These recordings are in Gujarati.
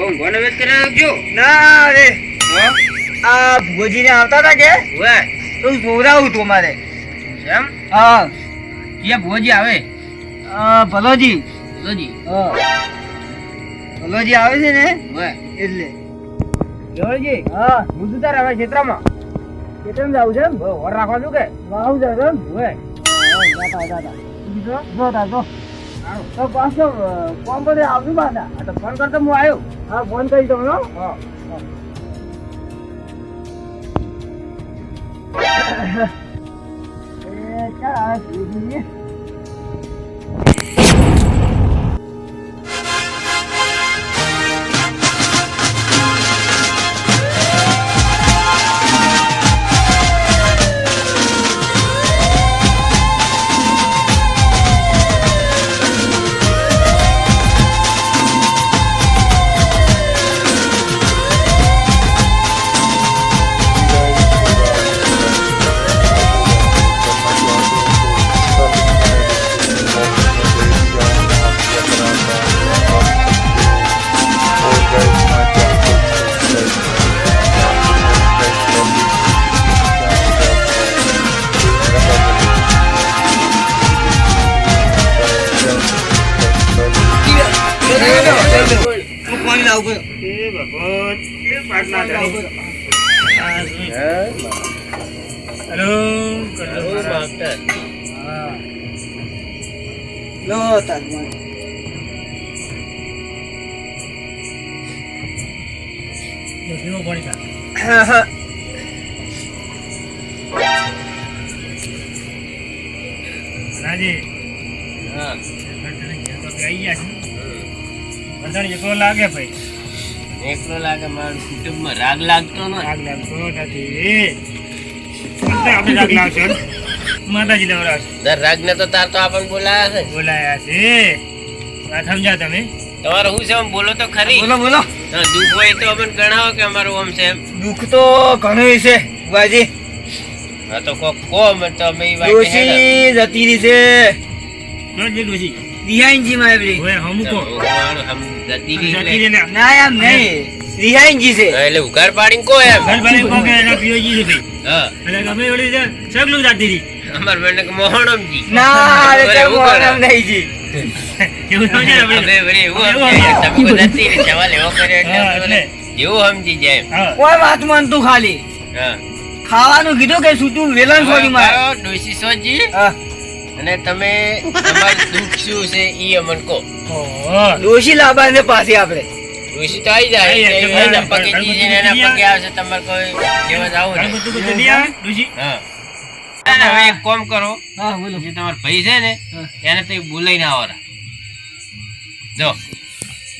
ઊંઘવાનો વેત કરી રાખજો. ના રે આ ભોજીને આવતા હતા કે ઓય તો જોરાવું તું મારે એમ હા ક્યાં ભોજી આવે? ભલોજી જોજી. હા ભલોજી આવે છે ને ઓય એટલે જોજી. હા હું શું તારે હવે ક્ષેત્રમાં કેટલામ જાવું છે એમ વર રાખવા છું કે વાવ જા એમ ઓય જોતા તો તો પાછો કોમ પર આવજો પાછા આ તો ફોન કરતો હું આવ્યો. હા ફોન કરી દઉં હો હા એ ચા સુધીને પાણી લાવું એ ભગવાન એ પાટલા ધરી. હેલો લો તાજમાન કેવો પાણી ખા? રાજી હા આવી ગયા છે. બધાને એકલો લાગે ભાઈ. એકલો લાગે મારા કુટુંબમાં રાગ લાગતો ને રાગ લાગતો નથી. આપણે રાગ લાવશે એમ? માતાજી લેવડાવશે. દર રાગ ને તો તાર તો આપણને બોલાયા છે બોલાયા છે. વાત સમજ્યા તમે? તમારે શું છે આમ બોલો તો ખરી. બોલો બોલો. હા, દુઃખ હોય તો અમને ગણાવો કે અમારું આમ છે એમ. દુઃખ તો ઘણું છે બાજી. હા તો કો અમે તો અમે ઈ વાત ડોશી જતી રહી છે. ડોશી રિહાઈનજી માં આવી. ઓય હમકો હમ જતી રહી જતી એટલે રહી. ના એમ નહીં, રિહાઈનજી છે. હા, એટલે ઉઘાડ પાડીને કો એમ. ઘર ભલે કો કે એના પીઓજી છે ભાઈ. હા એટલે ગમે ઓલી છે સગલું જતી રહી. અમાર બેન કે મોહણમજી. ના રે બરાબર, તે એવું મોહનમ કરે. નહીં જી. એવું સમજે ને અમે આપણે? વળી એવું એવું સમજીએ. સમજે. તમે બધા જતી રહી સવાલ એવો કર્યો એટલે હા, અમે એટલે. એવું સમજી જાય એમ. હા. કોઈ વાત માનતું ખાલી હા ખાવાનું કીધું કે છૂટું વેલણ છોડી મારે આવો, ડોશી સોજી. હા. અને તમે તમારું દુઃખ શું છે ઈ અમને કહો. ઓહો. ડોશી લાંબા ને પાસે આપણે ડોશી તો આવી જાય. આવી જાય. એના પગેથી છે ને એના પગે આવશે. તમારે કોઈ લેવા જાવું ઘણું ને. બધું બધું નહીં આવે ડોશી? હા અને હવે એક કામ કરો. હા બોલો જે તમારો ભાઈ છે ને હા. એને તો બોલાઈને આવો. જો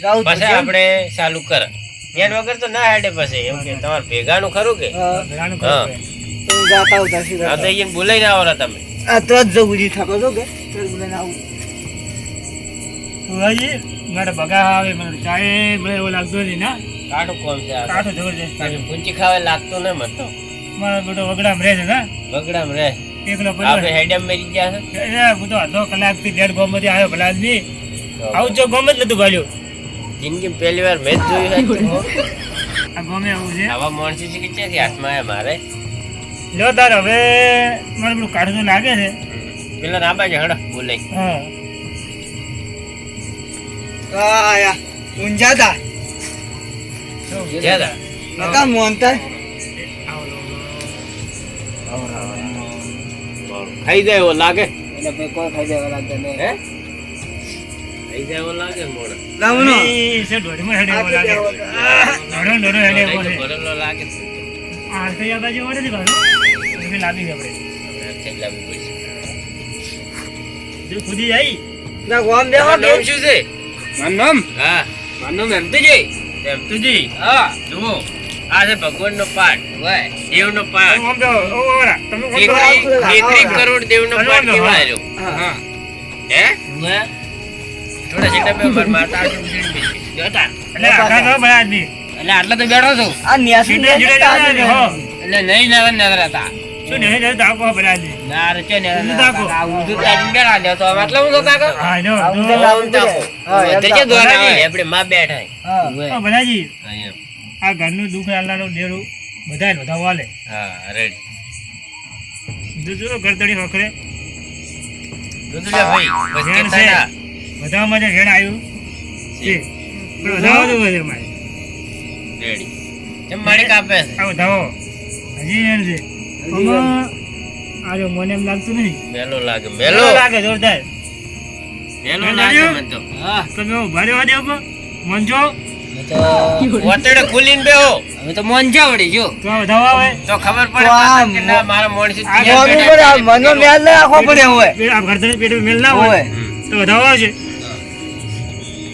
જાઉં તો પછી છે. આપણે ચાલુ કર. એન વગર તો ના હેડે પછી એમ કે તમારે ભેગાનું ખરું કે હા, ઘણાનું હા. કરવું પડે. તો હું જાતા આવતા સીધા. હા તો એને બોલાઈને આવો તમે. આ તો જ જવું જી થાકો છો કે ચાલ બોલાઈને આવું. ફુવાજી, મારે બગા આવે મને ચાય બળે એવો લાગતો નહીં ના. કાઢું કોમ છે આ. કાઢો જબરજસ્ત કાઢો. પૂંચી ખાવે લાગતું ને મને તો. મારો બેટો વગડામ રહે છે ના. બગડામ રે એકલો આપણે પડ્યો હેડમ મેરી ગયા છે. એ હું તો અડધો કલાકથી દેડ ગોમમાંથી આવ્યો ભલા આદમી. આવું જો ગોમ જ નતું ભાલ્યું. જિંદગી પહેલી વાર મેચ જોયું છે. આ ગોમે આવું છે. આવા માણસી છે કે ક્યાંથી હાથમાં આયા મારે. લ્યો તાર હવે મારે પેલું કાઢું તો લાગે છે. પેલા ના બાજુ હડ બોલાઈ. હા. આયા ઊંઝા તા જ્યાદા. નકા મોનતા ખાઈ જાય એવો લાગે. એટલે ભાઈ કોઈ ખાઈ જાય લાગતા નહીં હે ખાઈ જાય એવો લાગે મોડા. લાવનો એ છે દોઢમાં હેડે એવો લાગે. દોઢો હેડે એવો છે. ભરેલો લાગે છે. આ તો આ બાજુ વળે છે પાછો. એટલે લાગી છે આપણે. આપણે લાવવી પડશે. જો ખુદી આવી. ના ગોમ દેવો તમારું નામ શું છે? મારું નામ હા મારું નામ એમતુજી. એમતુજી. હા. જુઓ આ છે ભગવાનનો પાઠ. વાય. દેવનો પાઠ. આમ તો ઓરા તમે કોણ છો? 33 કરોડ દેવનો પાઠ કેવા આવ્યો. હા. હે થોડા જેટલા બે માર માતા આટલું ઉજળી બેસી જોતા. એટલે આખા તો બળા આદમી. એટલે આટલા તો બેઠો છું. આ ન્યાસી જીડે જીડે ન્યાસી જીડે હો. એટલે નહીં નગર નગર હતા. શું ને હે તાકો બનાવી દે ના રે છે ને ઊંધું તાકો. આ ઊંધું તાકી બેઠા લ્યો તો એટલે ઊંધો તાકો હા જો આવું જો. તો ઊંધું તાકો હા, એમ તે તાકો. દોરા આવે આપણે માં બેઠા હા. ઓ ભલાજી અહીંયા આ ઘરનું દુઃખ આલ્લાનું ડેરું બધાય બધા વાલે હા રેડી જો ગરદડી વખરે દુદુલિયા ભાઈ બસ વેણ કેતા છે. ના બધામાં જે વેણ આવ્યું છે પણ વધાવો તો વધે મારે રેડી કેમ મારી કાપે છે આ વધાવો હજી વેણ છે આમાં આજે મને એમ લાગતું નહીં મેલો લાગે મેલો મેલો લાગે જોરદાર મેલો મેલો લાગે લાગ્યો? મન તો હા. તમે ભારે વાદે આપો મંજો ઓતડે ખુલીને બેહો હવે તો મોંજા વળી જો તો આ વધાવો આવે તો ખબર પડે તો આ પાછા કે ના મારા મોણસી આ ત્યાં મોનું બેઠા પર આ મનો મેલ ના આખો પડે હોય આ ઘરદડી પેટ મેલ ના હોય હોય. તો વધાવો આવશે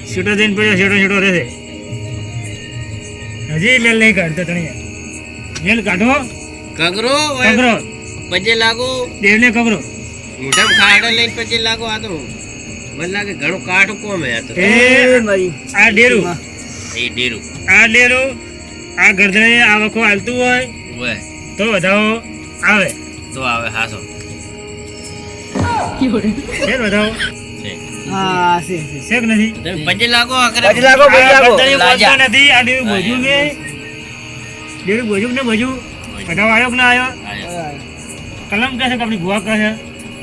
છૂટો થઈને પડ્યો છેટો રહેશે હજી મેલ નહીં કાઢતો તણીએ મેલ કાઢો કગરો કગરો પજે લાગો દેવને કગરો મોઢામાં ખાડા લઈને પજે લાગો આ તો મને લાગે ઘણું કાઠું કોમ હે આ તો એ મારી આ ડેરું એ ડેરું આ ડેરું આ ગરદને આ વખો હાલતું હોય ઓય તો વધાવો આવે તો આવે હાસો છે ને વધાવો છે હા છે છે કે નથી તમે પજે લાગો આખરે પજે લાગો, પજે આ લાગો. ગરદને લાજા. બોલતો નથી આ ડેરું બોજ્યું ને ડેરું બોજ્યું ને બોજ્યું વધાવો આવ્યો કે ના આવ્યો આયો. કલમ કહે છે કે આપણી ભુવા કહે છે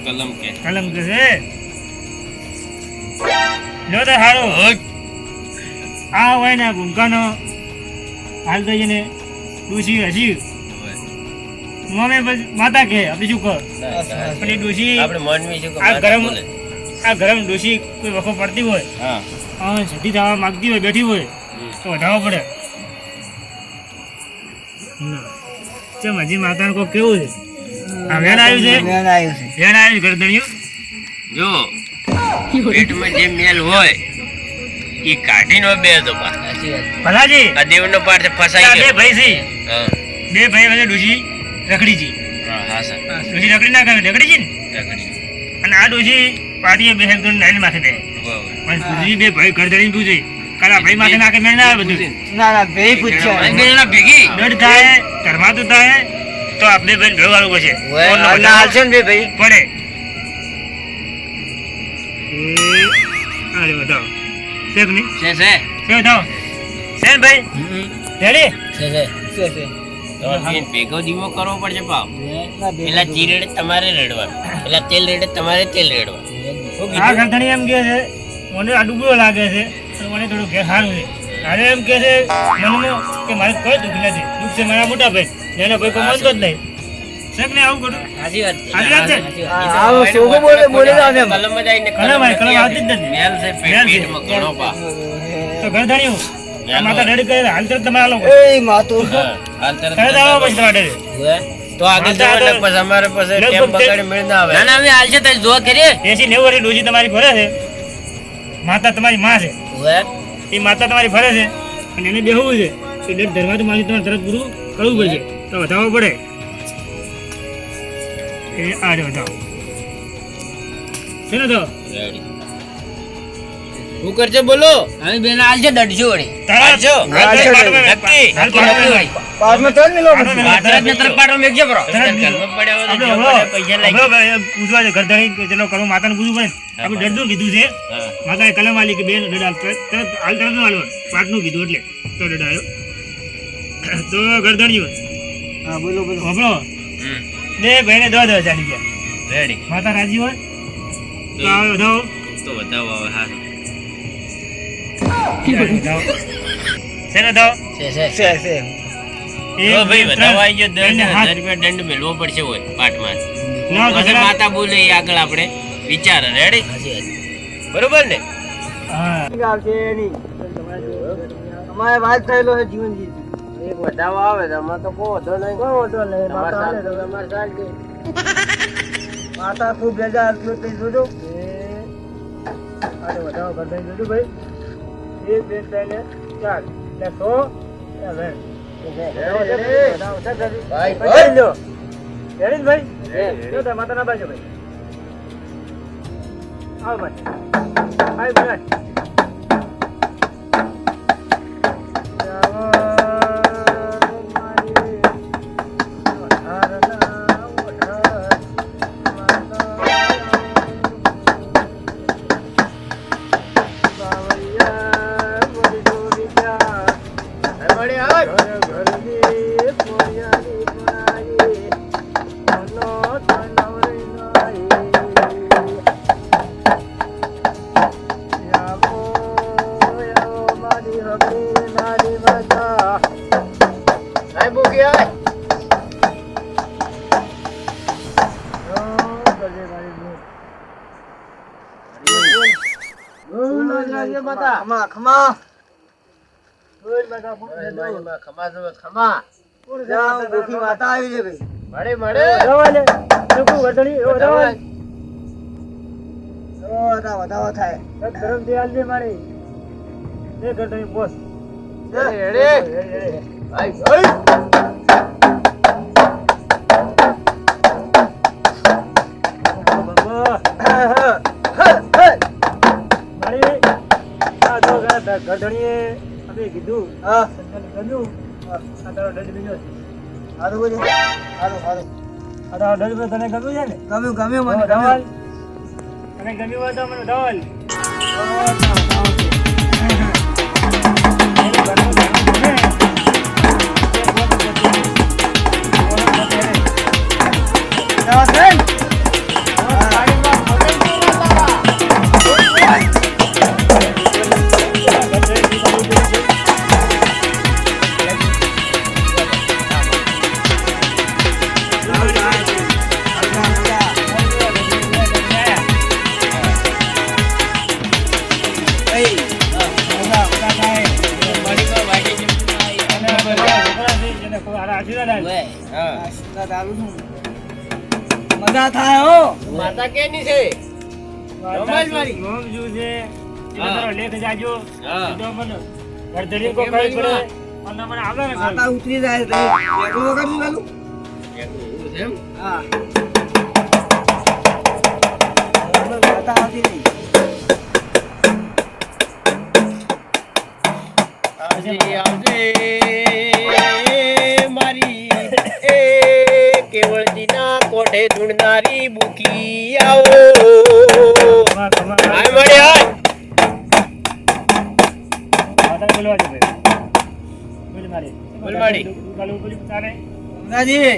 કલમ કે કલમ કહે છે જો તો હારો આ હોય ને ભૂમકાનો હાલ તો જઈને ડૂસી હજી ઓય. મમે બસ માતા કે આપણે શું કહો પણ એ ડૂસી આપણે મોનવી શું કે આ માતા ગરમ બોલે. આ ગરમ ડૂસી કોઈ વખો પડતી હોય હા આ છઠ્ઠી થવા માંગતી હોય બેઠી હોય તો વધાવો પડે ચમ હજી માતાને કોઈ કેવું છે આ વેણ આવ્યું છે મેલ આવ્યું છે વેણ આવ્યું ગરદણિયું જો પેટમાં જે મેલ હોય એ કાઢીનો બે તો પાછો ભલાજી આ દેવનો પાર છે ફસાઈ આ બે ગયો ભાઈ છે હા બે ભાઈ વચ્ચે ડૂસી રખડી છે હા હા સર ડૂસી રખડી ના કરે રખડી છે ને રખડી અને આ ડૂસી પાટીએ બે હેક લાઈન માથે દે બરાબર પણ ડૂસી બે ભાઈ ગરદણી પૂછે કાલા ભાઈ માથે નાખે મેં ના આવે બધું ના ના બે પૂછ્યા આ બેના ભેગી દોઢ થાય ધર્માતું થાય તો આપણે બેન ભેળવાનું પડશે ઓય, કોણનો ના વધાવો હાલશે ને બે ભાઈ પડે અરે બતાવો છે કે નહીં છે છે બતાવો છે ને ભાઈ રેડી છે છે તમારે ભેગો દીવો કરવો પડશે પાવ ના બે પેલા ચી રેડે તમારે રેડવાનું પેલા તેલ રેડે તમારે તેલ રેડવાનું આ ગરદણી એમ કે છે મને આ ડૂબળો લાગે છે અને મને થોડું ઘેર સારું છે અરે એમ કે છે મનમાં કે મારે કોઈ દુઃખ નથી દુઃખ છે મારા મોટા ભાઈ એનો ભાઈ કોઈ માનતો જ નહીં છે કે નહીં આવું ખોટું સાચી વાત સાચી વાત છે આવો સોગો બોલે ના ને કલમ જ આવીને કલમ આવી, કલમ આવતી જ નથી. મેલ છે મેલ છે. પેટમાં ઘણો પા તો ગરદણીઓ આ માતા રેડી કરે હાલ તરત તમે આલો એ માતો હા, હાલ તરત તરત આવો પછી તમારે તો આગળ માતા જવા તો- પછી અમારે પાસે લગભગ ટેમ તે- બગાડી મેળ ના આવે ના ના અમે હાલ છે તો જો કરીએ 80-90 વર્ષની ડોશી તમારી ફરે છે માતા તમારી માં છે એ માતા તમારી ફરે છે અને એને બેહવું છે એ ડેટ ધરવાતું મારી તમારે તરત પૂરું કરવું પડશે તો વધાવો પડે એ આ જો વધાવો છે ને તો હું કરશે બોલો અમે બેન હાલ છે દડજો વળી તારા હાલજો. હાલજો. નક્કી. હાલ પાડો. પાસ માં તો મિલો પાડો મિલો. ભારતને તરફ પાડો મેકજો બરો તરત મિલો. ઘરમાં પડ્યા હોય તો આપણે જવા દે, પૈસા લઈ હમણાં ભાઈ પૂછવા છે ઘરધણી કે ચલો કરો માતાને પૂછવું પડે આપણે ડરતું કીધું છે હા. માતાએ કલમ આલી કે બેન ડર તરત હાલ તરત નું હાલવાનું પાટનું કીધું એટલે તો ડર આવ્યો તો ઘરધણીઓ હા બોલો બોલો હમણો હમ. બે ભાઈને 10,000 ચાલી ગયા રેડી માતા રાજી હોય તો આવે વધાવો તો બતાવો હવે હા વધાવો છે ને વધાવો છે છે છે છે એક, જો ભાઈ બે, બતાવો ત્રણ. આવી ગયો બેને હાથ. 10,000 રૂપિયા દંડ મેળવો પડશે હોય પાઠમાં લાવો તો પછી ખરા. માતા બોલે એ આગળ આપણે વિચાર રેડી બરોબર ને હા આવશે નહીં અમારે વાત થયેલો છે જીવન જીતી એક વધાવો આવે તો આમાં તો કોઈ વધો નહીં કોઈ વાંધો નહીં તમારે માતા સાલ- હાલે તો અમારે ચાલશે. માતા ખૂબ બેજા આટલું થઈ જોજો અરે વધાવો કરતા જોજો ભાઈ 1 2 3 4 ને 100 ને 20 વધાવો છે કરી. ભાઈ, ભાઈ લો રેડી ને ભાઈ જો તો માતા ના બાજુ ભાઈ આવ ભાઈ ભાઈ ભાઈ ખમા ખમા બોલ માતા બોલ ખમા જાઓ દુખી માતા આવી છે ભાઈ મળે દવાલે લોકો વડણી ઓ દવાલ વધાવો થાય ગરમ દે આલજે મારી એ ગરદણી બોસ ગઢણીએ અમે કીધું હા ગમ્યું આ તારો ડજ બીજો છે હારું બોલ હારું આ તારો ડજ બીજો તને ગમ્યું છે ને ગમ્યું મને ધવલ તને ગમ્યું હોય તો મને ધવલ મજા થાય હો માતા કેની છે લેખ જાજો હા. ગરદણી કો કઈ પડે અને મને આગળ ને માતા ઉતરી જાય તો એટલું વગર નું પેલું એવું છે એમ? હા માતા આવતી નહીં આવજે મારી એ કેવળજીના કોઠે ધૂણનારી બુકી આવો હાય મળે હાય માતા બોલવા દે ભાઈ બોલ મારી બોલ મારી. બોલ તારે ગંગાજી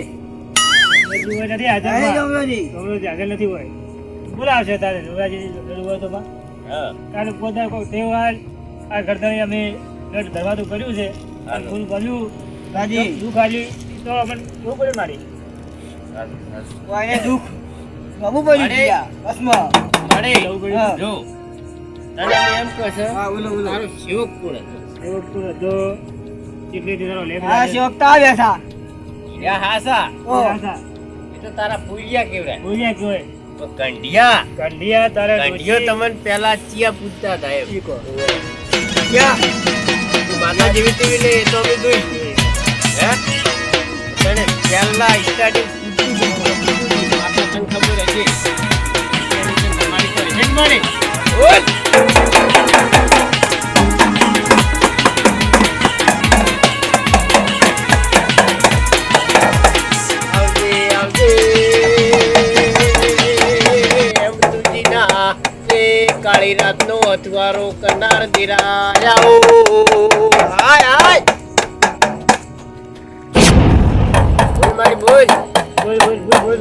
નથી જય હાજર ગંગાજી હાજર નથી હોય બોલાવશે તારે જોગાજી હોય તો બા હા કાલે પોતા કોઈ તહેવાર આ ગરદણી અમે દરવાજો કર્યું છે હાલો. ફૂલ કર્યું ગંગાજી દુઃખ આવ્યું તો આપણે એવું બોલે મારી વાયને દુખ બાબુ પડી અરે. ગયા બસમાં મળે એવું કર્યું. જો તને મેં એમ કહું છું હા બોલો તારો શિવક કોણ હતો એવું પૂરો તો ચીકલી દીધારો લેખ હા શોકતા બેઠા યા હાસા ઓ એ તો તારા પૂજ્યા કેવડા બોલ્યા કે હોય તો કંઢિયા કંડિયા તારે કંઢિયો તમને પહેલા ચિયા પૂછતા હતા એમ ઠીકો ક્યાં તું માતા જેવી તેવી ને એ તો અમે જોઈ હે તને પહેલા સ્ટાર્ટિંગ માતા તને ખબર હશે તમારી તો હશે જ મારી ઓય આવજે આવજે એમ તુજીના તે કાળી રાતનો અથવારો કરનાર દિરાયાઓ હાય હાય બોલ મારી બોલ બોલ બોલ બોલ બોલ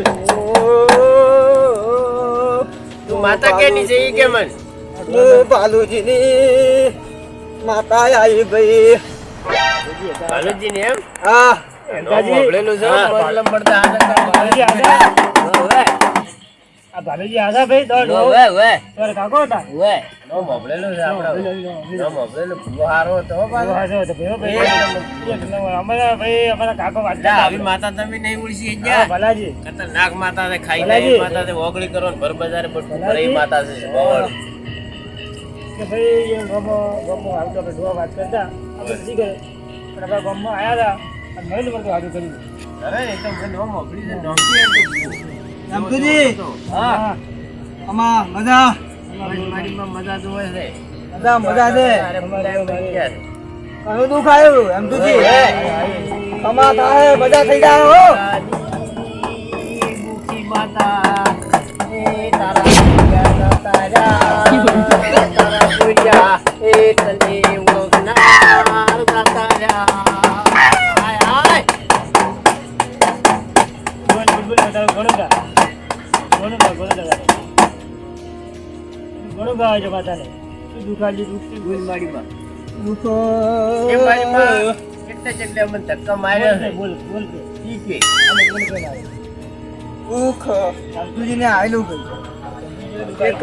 તું માતા કેની છે ઈ કે મન ઓ બાલુજીની માતા આવી ભાઈ ભાલુજી ને એમ હા એમકાજી. મોકલેલું છે હા, મતલબ મળતા હાજર ભાલુજી આજા આ ભાલુજી આજા ભાઈ તો તારે કાકો હતા નો મોકલેલું છે આપણે નો મોકલેલું ભૂવો હારો હતો હો બહુ પાછો. હાજો હતો ભાઈ, હો ભાઈ. એક નંબર. અમારા ભાઈ અમારા કાકો વાત જા, આવી માતા તમે નહીં ઉડશી હા, જા ભલાજી ખતરનાક માતા છે ખાઈ ભલાજી. જાય માતા છે ઓગળી કરો ને ભર બજારે બટકું કરે એ માતા છે બોલ. કે ભાઈ એ ગમો આવતો આપણે જોવા વાત કરતા આપણે શીખે પણ આપણા ગામમાં આવ્યા હતા અને મહેલ પર તો હાજર કર્યું અરે એ તો મને નો મોકલી છે નોકરી એમ તો નમકુજી. હા અમા મજા મારીમાં મજા તો હોય છે મજા છે અરે ટાઈમ થઈ ગયા છે. ઘણું દુઃખ આવ્યું એમ તુજી અમા થાય મજા થઈ જાય હો મુખી માતા એ તારા પૂજા તારા પૂજા એ તને ઓળખનાર તારા હાય હાય બોલ બોલ બોલ તારો ઘણું ગા ઘણું ગાવે છે માતાને શું દુખાલી દુખતી ભૂલ માડીમાં દુઃખ એ મારીમાં કેટલે મને ધક્કા માર્યા છે બોલ બોલ કે ઈ કે અને બોલ કે ના દુઃખ તુજીને આવેલું ભાઈ એક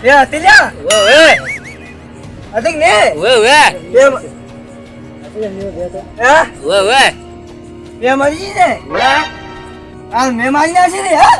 એ હતી લ્યા ઓવે હતી ને ઓવે હે ઓવે બે મરી ને ઓવે આ મે મારી નાખી ને હે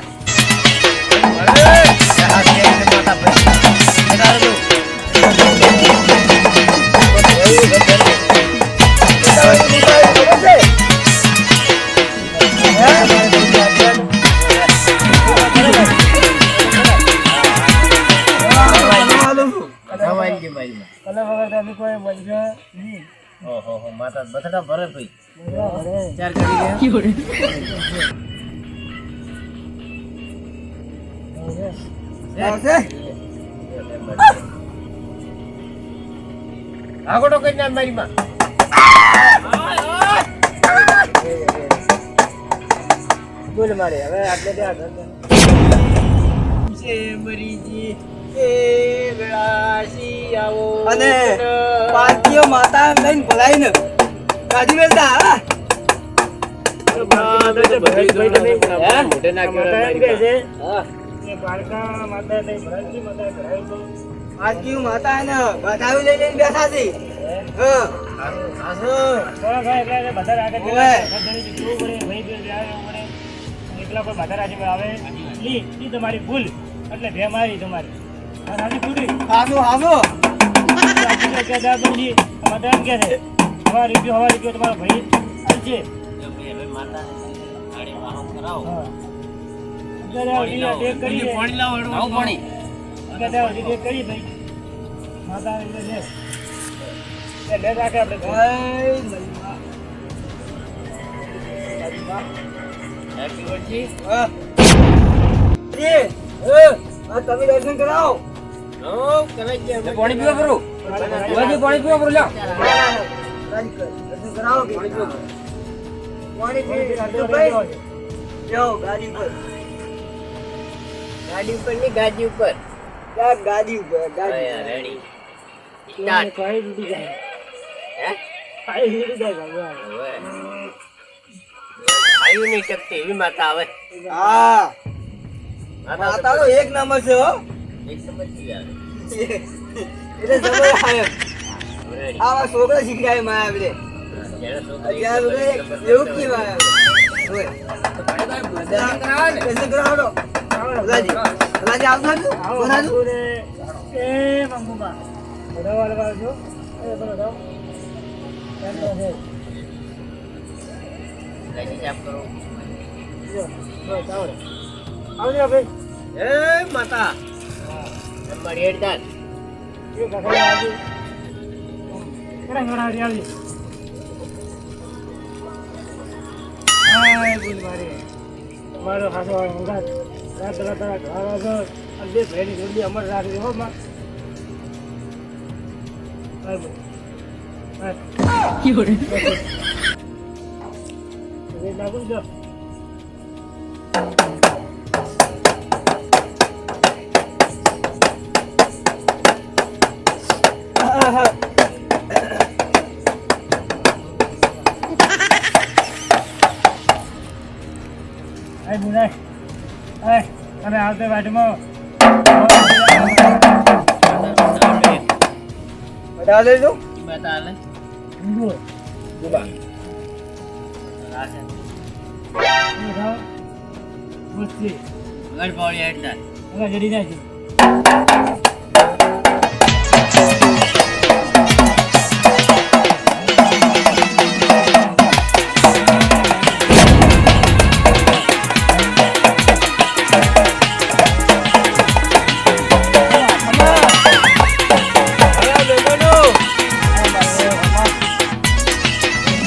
માતા બથડા ભરે ભાઈ ચાર આગોટો કઈ ના મારી માં બોલ મારે હવે આટલે ત્યાં છે મરીજી એ વેળાસી આવો અને પાટીઓ માતા લઈને ભલાઈને કાઢી મેલતા હા મોઢે ના કહેવાય એ બાળકા માતા નહીં ભરાતી માતા ભરાય તો પાટીઓ માતા એને બધાવી લઈ લઈને બેઠા છે હા થોડા ઘણા એટલે બધા આગળ ઓવે. જોવું પડે ભાઈ બે આવે પડે એકલા કોઈ બધા રાજ્ય આવે ઈ તમારી ભૂલ એટલે બે મારી તમારી આ સાચી પૂરી હાસો હાસો માતા એમ કે છે હવા રૂપિયો તમારો ભાઈ આવશે માતા ગાડી વાહો કરાવો હા અત્યારે આ ટેક કરી છે. પાણી લાવો આવું પાણી અત્યારે આ ટેક કરી ભાઈ માતા એટલે લે એ લે રાખે આપણે હેપી બર્થડે હા તમે દર્શન કરાવો ઓ કરાઈ ગયા પાણી પીવા કરું પાણી પીવા કરું લ્યો દર્શન કરાવો કે પાણી પી ભાઈ જાઓ ગાડી પર ગાડી ઉપર ની ગાડી ઉપર ત્યાં ગાડી ઉપર ગાડી રેડી ખાઈ દીધું જાય હે ખાઈ દીધું જાય ભગવાન આયુ નહીં શકતી એવી માતા આવે હા માતા માતાનો એક નંબર છે હો એક સમજી આવે એટલે સમય આવે રેડી આવા છોકરા શીખડાય માયા આપણે જેને અત્યારે બધા એવું કેમ આવે દર્શન કરાવો ભલાજી આવતો હતું આવો બોલાતું મંગુને એ મંગુમાં બધાવા લગાવજો એ બધા એમ તો છે ગાડી સાફ કરો જો બસ આવડે આવજો ભાઈ એ માતા તમારી હેડદાર એ કાકા આવજો ઘણા આવી હાય બોલ મારી મારો ખાસો અંગાત રાત તારા ઘર આવજો અને બે ભાઈની જોડી અમર રાખજો હો માં હાય બોલ હાય એ લાગુ જો Ay, bunay. Ay, kami આવતે વાટમાં. બધા લેજો માતા આલે ઊંધું. ગુબા રાશે ઈ ખાઓ. મસ્તી. ગડ પાવડી હેડદાર હવે જડી નાખી.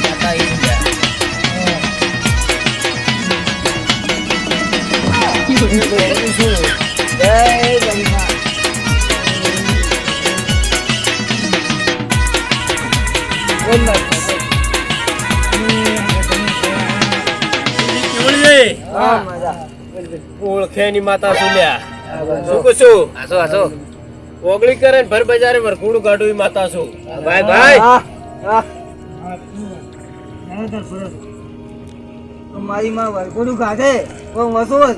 માતા ઈ ગયા જય ગંગા બોલ હા મજા ઓળખેની માતા સુલ્યા શું કશું આસો આસો ઓગળી કરે ને ભર બજારે વરખુડું કાઢું ઈ માતા છું ભાઈ ભાઈ હા હા હા, નાનો તાર ફરક. તો મારી માં વરગોડું કાઢે પણ વસો જ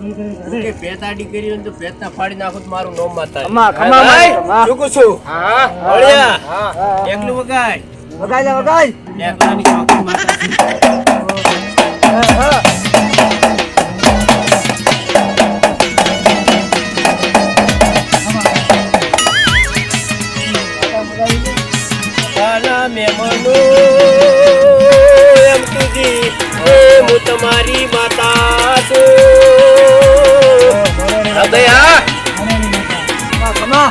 કે ભેતાડી કરી હોય ને તો ભેતના ફાડી નાખું તો મારું નામ માતા ખમા, ખમા, ભાઈ, ખમા. શું કહું છું? હા ઓળિયા, હા એકલું વગાડ. વગાઈ લે વગાઈ એકલાની ચોકડી માતા છે. હા નાના મહેમાનો, એમ તુજી, એ હું તમારી માતા છું. હા ભાઈ, હા. ખમા, ખમા.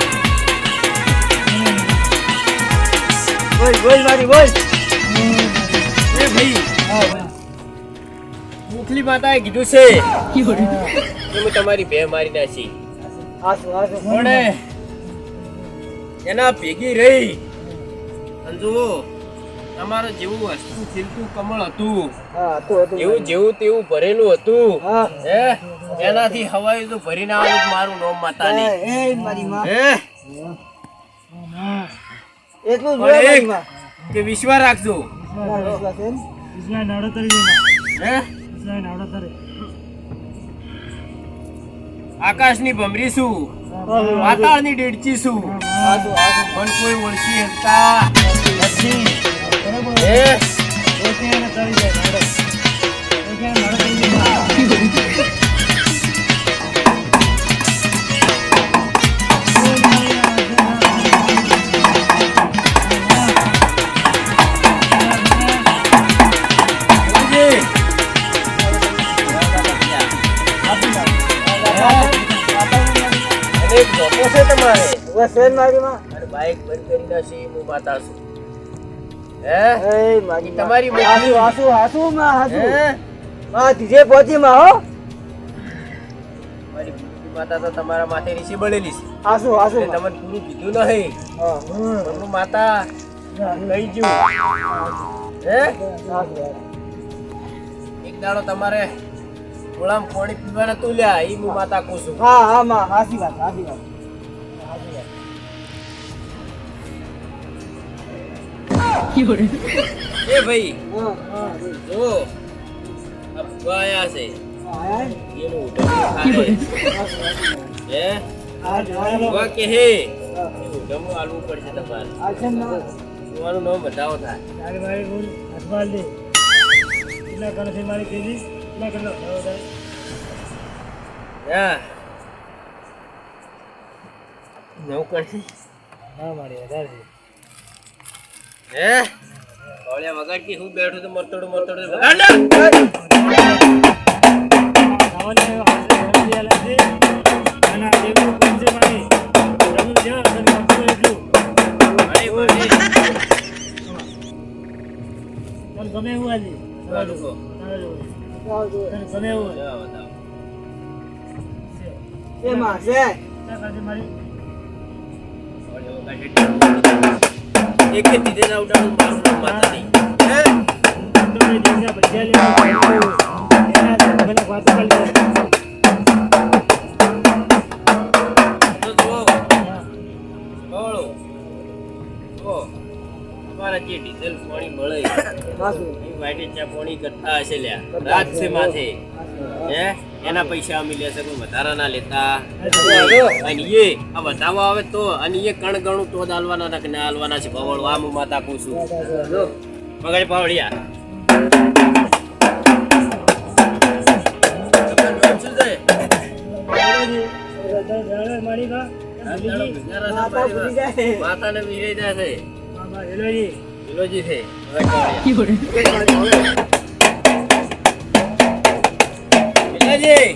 બોલ બોલ મારી બોલ એ ભાઈ, મુખલી માતાએ કીધું છે કે હું તમારી બે મારી નાખી. આસુ આસુ પણ એના ભેગી રહી અને જુઓ, તમારું જેવું હસતું ખીલતું કમળ હતું, હા તો એવું જેવું તેવું ભરેલું હતું, હા હે, એનાથી હવાઈ તો ભરીને આવેલું મારું નામ માતાની. એ મારી માં હે, એટલું પણ જોયે મારી એક માં કે વિશ્વાસ રાખજો. વિશ્વાસ છે ને? હે, આકાશની ભમરી છું, પાતાળની ડેડચી છું, આસુ આસુ પણ કોઈ ઓળખી હતા. હે, સમજી? અને એક ધોકો છે તમારે, બસ છે ને મારી માં અને બાઈક બંધ કરી નાખી, હું માતા છું. હે, એ મારી તમારી માં આસુ આસુ આસુ માં આસુ હે, માં ધીરે પહોંચી માં હો મારી ભૂખી માતા તો તમારા માથે રીસી બળેલી છે. આસુ આસુ એટલે માં. તમને પૂરું કીધું નહીં. હા પણ હું માતા લઈ ગયું. હે, એક દાડો તમારે ગોળામાં પાણી પીવાના તું લ્યા, ઈ હું માતા કહું છું. હા હા માં હાસી વાત હાસી વાત એ ભાઈ, હા હા જો આ ભૂવા આયા છે, હા એનું ઉઢમણું ખાહે. હે, ભૂવા કે હે, એવું ઉઢમણું આલવું પડશે તમારે. તમારું નામ બતાવો થાય. હા, નવું કરશે. હે, ઓળ્યા વગાડતી હું બેઠું તો મરતડું મરતડું વગાડ ને. અરે બોલે. ગમે એવું આજે ચાલુ કહો. ગમે એવું જાઓ, બતાવો. એમાં છે મારી ઓળ્યા વગાડતી. એકે દીધે ના ઉડાડું મારું નામ માતા નહીં. હે, તો જુઓ, બોલો. જુઓ, તમારા જે ડીઝલ પાણી મળે આસુ એ વાઈટે ચા પાણી કરતા હશે લ્યા, રાત છે માથે. હે, એના પૈસા અમે લેશે, કોઈ વધારા ના લેતા. અને એ આ વધાવા આવે તો, અને એ કણ ગણું તો જ આલવાના ના કે ના આલવાના છે. ભવળ આ હું માતા કહું છું. મગજ પાવડિયા. તમારું નામ શું છે? મારી માં માતા ભૂલી જાય માતાને વિજય જાય છે. હેલોજી વિલોજી છે. મગજ પાવડિયા. વિલાજી,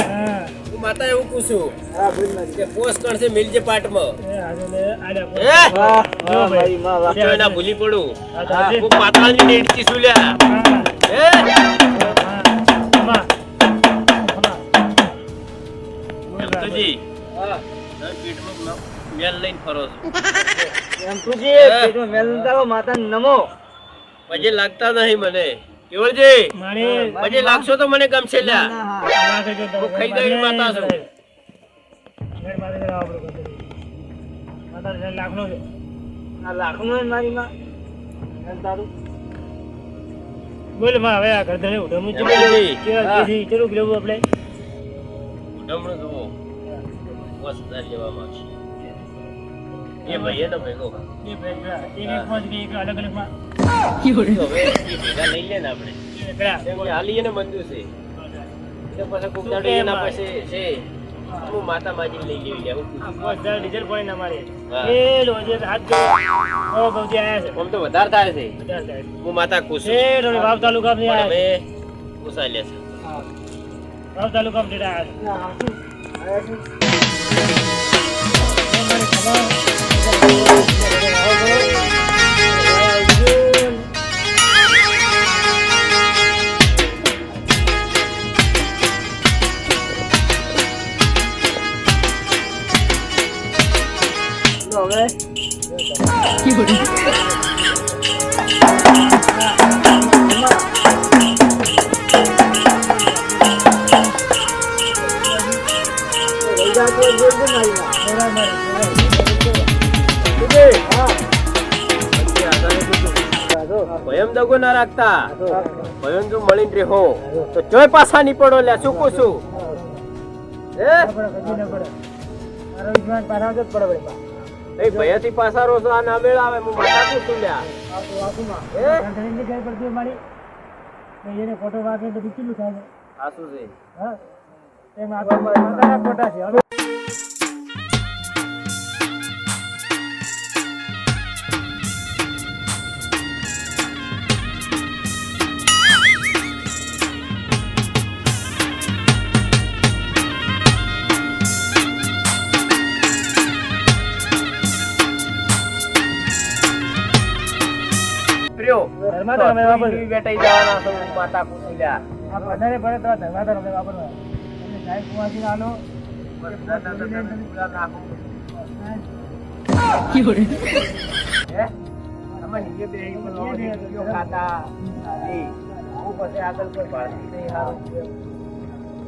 હા હું માતા એવું કહું છું હા બોલ મારી કે પોસ કણસે મિલજે પાટમાં. એ આજે આડા હે? વાહ વાહ મારી માં વાહ જો એના ભૂલી પડું. હા. હું પાતાળની ડેડકી છું લ્યા. હે? એમતુજી, હા તમે પીઠમાં મેલ લઈને ફરો છો. એમ તુજી પેટમાં મેલ તારો માતાને નમો પછી લાગતા નહીં મને. કેવળજી, મારે પછી લાગશો તો મને ગમશે લ્યા. ના હા હું ખાઈ જાય માતા છું. લાખનો છે આ લાખનો છે મારી માં મેલ તારું બોલ માં હવે આ ઘર ધરે ઉઠો હું એમ નથી. ચેવું લેવું આપણે જમણું જુઓ 50,000 લેવામાં આવશે એ ભાઈ એનો ભેગો એ ભેગા એક પાંચ કે એક અલગ અલગ માં તો હવે એ ભેગા લઈ લે ને આપણે એકડા કેમ કે હાલી એને મંજૂર છે એટલે પછી કોક દાડો એના પાસે છે હું માતા માજી લઈ લેવી લે હું બધા ડીઝલ પાણી ના મારે હા. એ રોજે હાથ ગયો ગૌજી આયા છે આમ તો વધારે થાય છે બધા થાય. હું માતા ખુશ એ રોડે વાવ તાલુકા માં પણ આયા હવે ઉસાઈ લેશે છે વાવ તાલુકા માં આયા છે એ મારી ખબર ભયમ દગો ના રાખતા ભયમ જો મળીને રહો તો ચોય પાછા ની પડો લે શું પૂછું હે ભયથી પાછા રોસો આ ના મેળ આવે હું માતા પૂછું લ્યા એને ફોટો વાગે તો કેટલું થાય આ શું છે હા એમાં માતાના ફોટા છે હવે પ્રિયો ધર્માતા અમે વાપર બેટાઈ જવાના છો હું માતા પૂછું લ્યા આ બધાને પડે તો ધર્માતા અમે વાપરવા એટલે સાહેબ કુવાસી આલો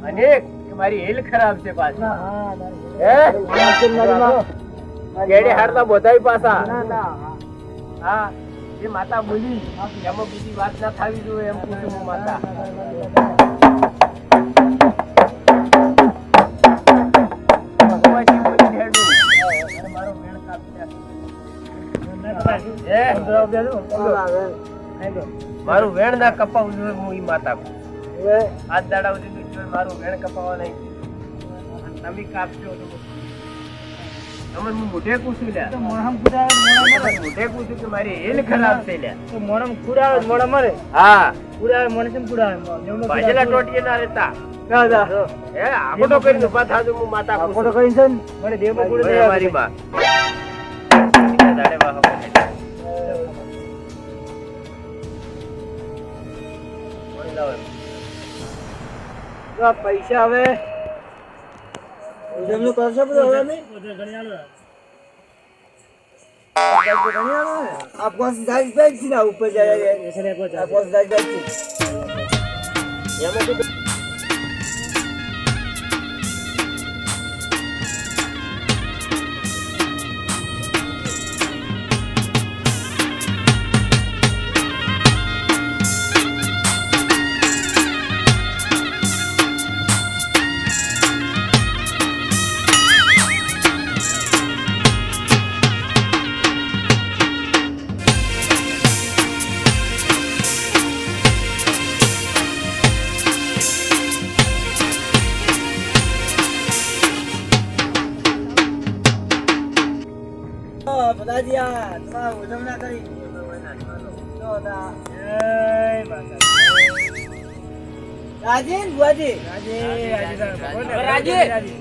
અનેક મારી હેલ ખરાબ છે પાછી હા ગેડે હારતા બધાય પાછા ના ના હા એ માતા બોલી એમાં બીજી વાત ના થાવી જોઈએ એમ પૂછું હું માતા ભગવાનજી બોલી હેડું અને મારો મેણ કાપી નાખ્યો. મારું વેણ ના કપાવવું જોઈએ હું ઈ માતા હાથ દાડા સુધી જોઈએ મારું વેણ કપાવવા નહીં અને તમે કાપશો તો તમે હું મોઢે પૂછું લ્યા મોરમ ખુડાવે મોઢે પૂછું કે મારી હેલ ખરાબ છે લ્યા મોરમ ખુડાવે મોડા મરે હા ખુડાવે મને કેમ ખુડાવે ભાજેલા ટોટીએ ના રહેતા દાદા હે આખોટો કરીને ઉભા થાજો હું માતા ફોટો પૂછું કરી છે ને મને દેવમાં ઓય ખુડે મારી માં દાડે વાહ પૈસા હવે ઉજવણી કરશો બધું હવે અમે आपको दाल बैग थी ना ऊपर जाएगा आपको दाल बैग थी બધા તમારા ઉજવણા કરી રાજી બુઆજી રાજી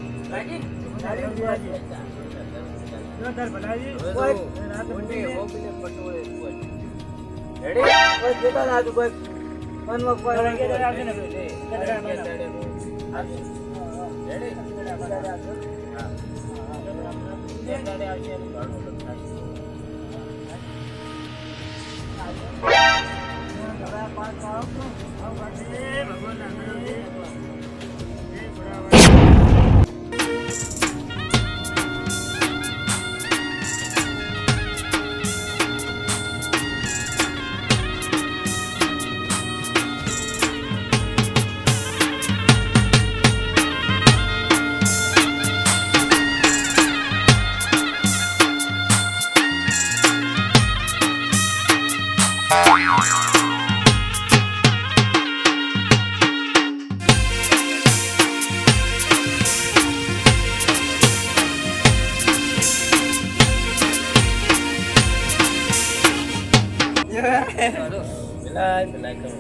પેલા કરો.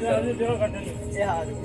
ચાલો, જો કાઢો. એ હારું.